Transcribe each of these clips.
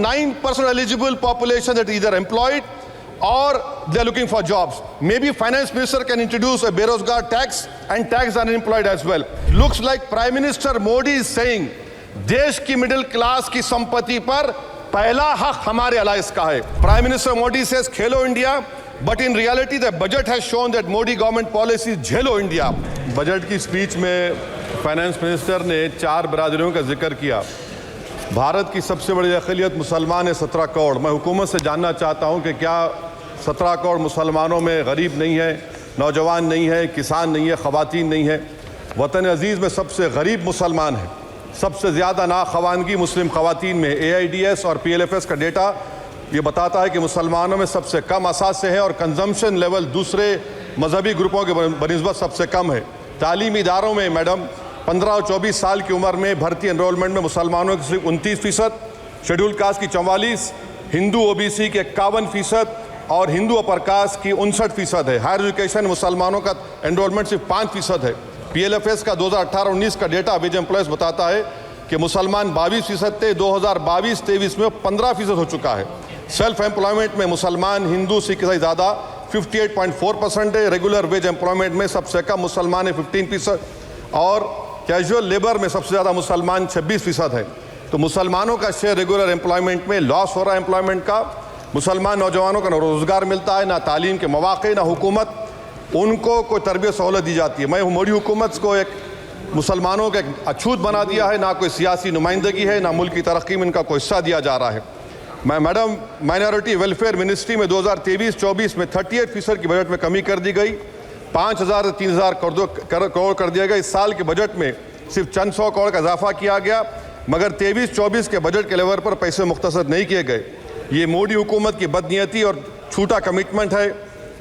9% eligible population that either employed or they're looking for jobs. Maybe finance minister can introduce a Berozgar tax and tax unemployed as well. Looks like Prime Minister Modi is saying देश की middle class की संपत्ति पर पहला हक हमारे alliance का है. Prime Minister Modi says Khelo India, but in reality the budget has shown that Modi government policy is Jhelo India. Budget की स्पीच में फाइनेंस मिनिस्टर ने 4 बरादरियों का जिक्र किया. भारत की सबसे बड़ी अक़लियत मुसलमान है 17 करोड़. मैं हुकूमत से जानना चाहता हूं कि क्या 17 करोड़ मुसलमानों में गरीब नहीं है, नौजवान नहीं है, किसान नहीं है, ख़वातीन नहीं है? वतन अजीज़ में सबसे गरीब मुसलमान है. सबसे ज़्यादा नाखवानगी मुस्लिम ख़वातीन में. AIDS और PLFS का डेटा ये बताता है कि मुसलमानों में सबसे कम असासे हैं और कंजम्पशन लेवल दूसरे मजहबी ग्रुपों के बनिस्बत सबसे कम है. तालीमी इदारों में मैडम 15 और 24 साल की उम्र में भर्ती एनरोलमेंट में मुसलमानों की सिर्फ 29%, शेड्यूल कास्ट की 44%, हिंदू OBC के 51% और हिंदू अपर कास्ट की 59% है. हायर एजुकेशन मुसलमानों का एनरोलमेंट सिर्फ 5% है. PLFS का 2018-19 का डेटा वेज एम्प्लॉयज़ बताता है कि मुसलमान 22% थे, 2022-23 में 15% हो चुका है. सेल्फ एम्प्लॉयमेंट में मुसलमान हिंदू सिख से ज़्यादा 58.4% है. रेगुलर वेज एम्प्लॉयमेंट में सबसे कम मुसलमान है 15% और कैजुअल लेबर में सबसे ज़्यादा मुसलमान 26% है. तो मुसलमानों का शेयर रेगुलर एम्प्लॉयमेंट में लॉस हो रहा है एम्प्लॉयमेंट का. मुसलमान नौजवानों का ना रोज़गार मिलता है, ना तालीम के मौक़े, ना हुकूमत उनको कोई तरबियत सहूलत दी जाती है. मैं मोदी हुकूमत को एक मुसलमानों का एक अछूत बना दिया है. ना कोई सियासी नुमाइंदगी है, ना मुल्क की तरक्की में इनका कोई हिस्सा दिया जा रहा है. मैं मैडम माइनॉरिटी वेलफेयर मिनिस्ट्री में 2023-24 में 38% की बजट में कमी कर दी गई. 5,000 से 3,000 करोड़ कर दिया गया. इस साल के बजट में सिर्फ चंद 100 करोड़ का इजाफा किया गया, मगर 23-24 के बजट के लेवल पर पैसे मुख्तसर नहीं किए गए. ये मोदी हुकूमत की बदनीयती और झूठा कमिटमेंट है,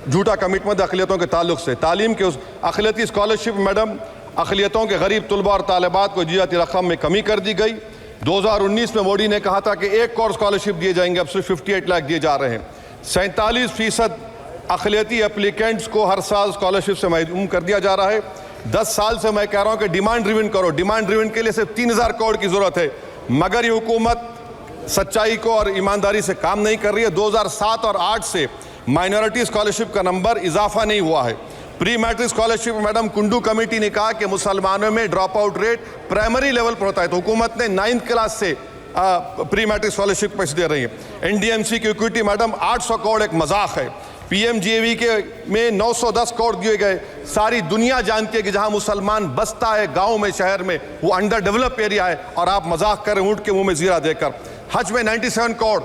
झूठा कमिटमेंट अक़लियतों के ताल्लुक से. तालीम के उस अक़लियती स्कॉलरशिप मैडम अक़लियतों के गरीब तलबा और तालिबात को दी जाती रकम में कमी कर दी गई. 2019 में मोदी ने कहा था कि 1 करोड़ स्कॉलरशिप दिए जाएंगे, अब सिर्फ 58 लाख दिए जा रहे हैं. 47% अक़लियती एप्लीकेंट्स को हर साल स्कॉलरशिप से महरूम कर दिया जा रहा है. 10 साल से मैं कह रहा हूँ कि डिमांड ड्रिवन करो. डिमांड ड्रिवन के लिए सिर्फ 3,000 करोड़ की ज़रूरत है, मगर ये हुकूमत सच्चाई को और ईमानदारी से काम नहीं कर रही है. 2007 और 8 से माइनॉरिटी स्कॉलरशिप का नंबर इजाफा नहीं हुआ है. Pre matric scholarship madam Kundu committee ने कहा कि मुसलमानों में drop out rate primary level पर होता है, तो हुकूमत ने 9th क्लास से प्री मैट्रिक स्कॉलरशिप पैसे दे रही है. NDMC की इक्विटी मैडम 800 करोड़ एक मजाक है. PMGAV के में 910 करोड़ दिए गए. सारी दुनिया जानती है कि जहां मुसलमान बसता है गाँव में, शहर में, वो अंडर डेवलप एरिया है और आप मजाक करें ऊँट के मुँह में जीरा देकर. हज में 97 करोड़.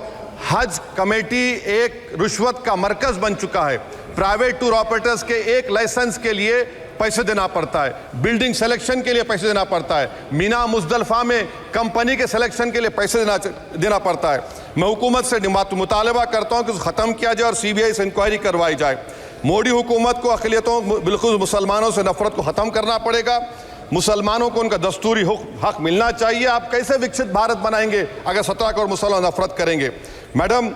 हज कमेटी एक रिश्वत का मरकज बन चुका है. प्राइवेट टूर ऑपरेटर्स के एक लाइसेंस के लिए पैसे देना पड़ता है, बिल्डिंग सिलेक्शन के लिए पैसे देना पड़ता है, मीना मुजदलफा में कंपनी के सिलेक्शन के लिए पैसे देना पड़ता है. मैं हुकूमत से मुतालबा करता हूं कि ख़त्म किया जाए और CBI से इंक्वायरी करवाई जाए. मोदी हुकूमत को अक़लियतों बिल्कुल मुसलमानों से नफरत को ख़त्म करना पड़ेगा. मुसलमानों को उनका दस्तूरी हक मिलना चाहिए. आप कैसे विकसित भारत बनाएंगे अगर 17 करोड़ मुसलमान नफरत करेंगे? मैडम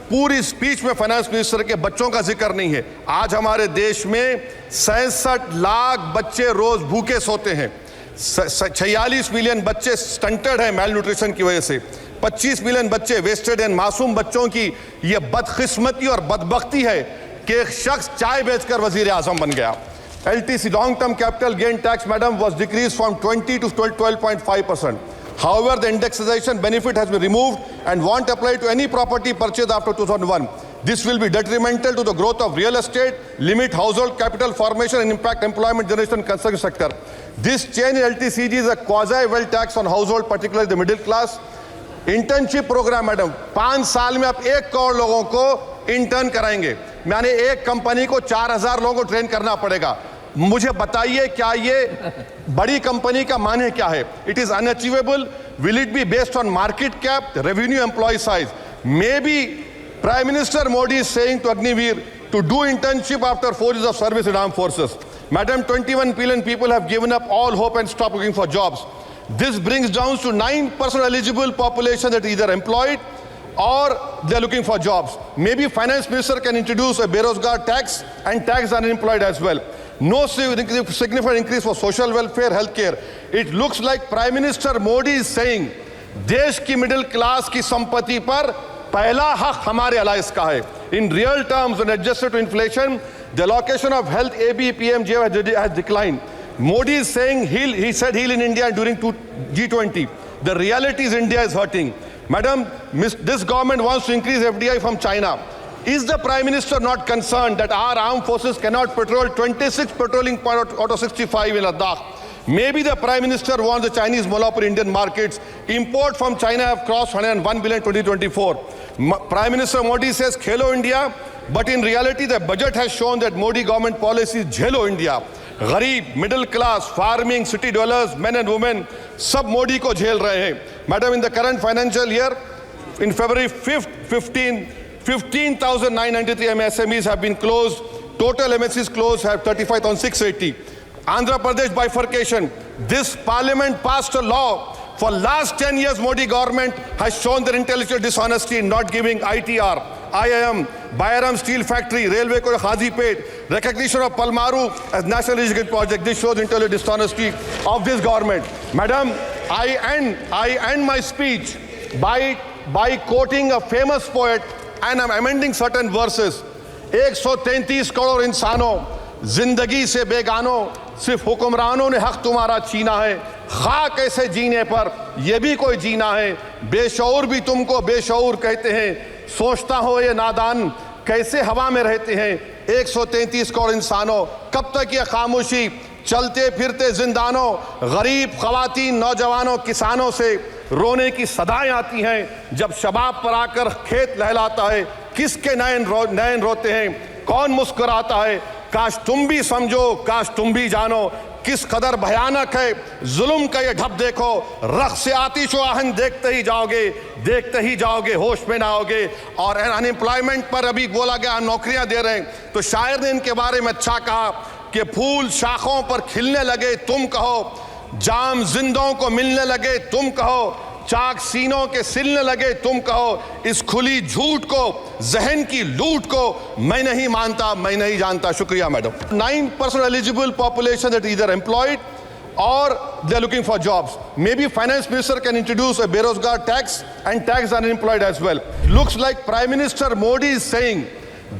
पूरी स्पीच में फाइनेंस मिनिस्टर के बच्चों का जिक्र नहीं है. आज हमारे देश में 66 लाख बच्चे रोज भूखे सोते हैं. 46 मिलियन बच्चे स्टंटेड हैं मेल न्यूट्रिशन की वजह से. 25 मिलियन बच्चे वेस्टेड हैं. मासूम बच्चों की ये बदकिस्मती और बदबख्ती है कि एक शख्स चाय बेचकर वजीर आजम बन गया. LTC long term capital gain tax madam was decrease from 20 to 12.5%. However, the indexation benefit has been removed and won't apply to any property purchased after 2001. This will be detrimental to the growth of real estate, limit household capital formation and impact employment generation in construction sector. This change in LTCG is a quasi-wealth tax on household, particularly the middle class. Internship program, madam, 5 साल में आप 1 करोड़ लोगों को intern कराएंगे. यानी एक company को 4,000 लोगों को ट्रेन करना पड़ेगा. मुझे बताइए क्या ये बड़ी कंपनी का माने क्या है? It is unachievable. Will it be based on market cap, revenue, employ size? May be prime minister Modi is saying to Agniveer to do internship after 4 years of service in armed forces. Madam, 21 billion people have given up all hope and stopped looking for jobs. This brings down to 9% eligible population that is either employed or they are looking for jobs. Maybe finance minister can introduce a Berozgar tax and tax unemployed as well. No significant increase for social welfare, healthcare. It looks like Prime Minister Modi is saying देश की middle class की संपत्ति पर पहला हक हमारे alliance का है. In real terms, when adjusted to inflation, the allocation of health ABPMJ has declined. Modi is saying he said heal in India during G20. The reality is India is hurting. Madam, this government wants to increase FDI from China. Is the Prime Minister not concerned that our armed forces cannot patrol 26 patrolling point out of 65 in Ladakh? Maybe the Prime Minister wants the Chinese monopoly Indian markets. Import from China have crossed 101 billion 2024. Prime Minister Modi says Khelo India, but in reality the budget has shown that Modi government policy is Jhelo India. गरीब, middle class, farming, city dwellers, men and women, सब मोदी को झेल रहे हैं. Madam, in the current financial year, in February 5th, 15,993 MSMEs have been closed. Total MSCs closed have 35,680. Andhra Pradesh bifurcation. This parliament passed a law. For last 10 years, Modi government has shown their intellectual dishonesty in not giving ITR, IIM, Bayaram Steel Factory, Railway Code Hazipet, recognition of Palmaru as National Irrigation Project. This shows intellectual dishonesty of this government. Madam, I end my speech by quoting a famous poet, and I'm amending certain verses. 133 crore इंसानों, जिंदगी से बेगानों, सिर्फ हुक्मरानों ने हक तुम्हारा छीना है. खाक ऐसे जीने पर यह भी कोई जीना है. बेशऊर भी तुमको बेशऊर कहते हैं. सोचता हो ये नादान कैसे हवा में रहते हैं. 133 करोड़ इंसानों, कब तक ये खामोशी? चलते फिरते जिंदानों, गरीब खवातीन, नौजवानों, किसानों से रोने की सदाएं आती हैं. जब शबाब पर आकर खेत लहलाता है, किसके नैन रोते हैं, कौन मुस्कुराता है? काश तुम भी समझो, काश तुम भी जानो किस कदर भयानक है जुल्म का ये ढब. देखो रख से आतिश व आहन देखते ही जाओगे, होश में ना आओगे. और अनएम्प्लॉयमेंट पर अभी बोला गया नौकरियां दे रहे हैं, तो शायर ने इनके बारे में अच्छा कहा कि फूल शाखों पर खिलने लगे तुम कहो, जाम जिंदों को मिलने लगे तुम कहो, चाक सीनों के सिलने लगे तुम कहो. इस खुली झूठ को, जहन की लूट को मैं नहीं मानता, मैं नहीं जानता. शुक्रिया madam. 9% eligible population that either employed or they're looking for jobs. Maybe finance minister can introduce a Berozgar tax and tax unemployed as well. Looks like Prime Minister Modi is saying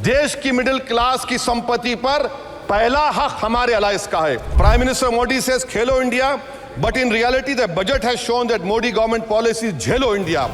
देश की middle class की संपत्ति पर पहला हक हमारे alliance का है. Prime Minister Modi says Khelo India, but in reality the budget has shown that Modi government policy is Jhelo India.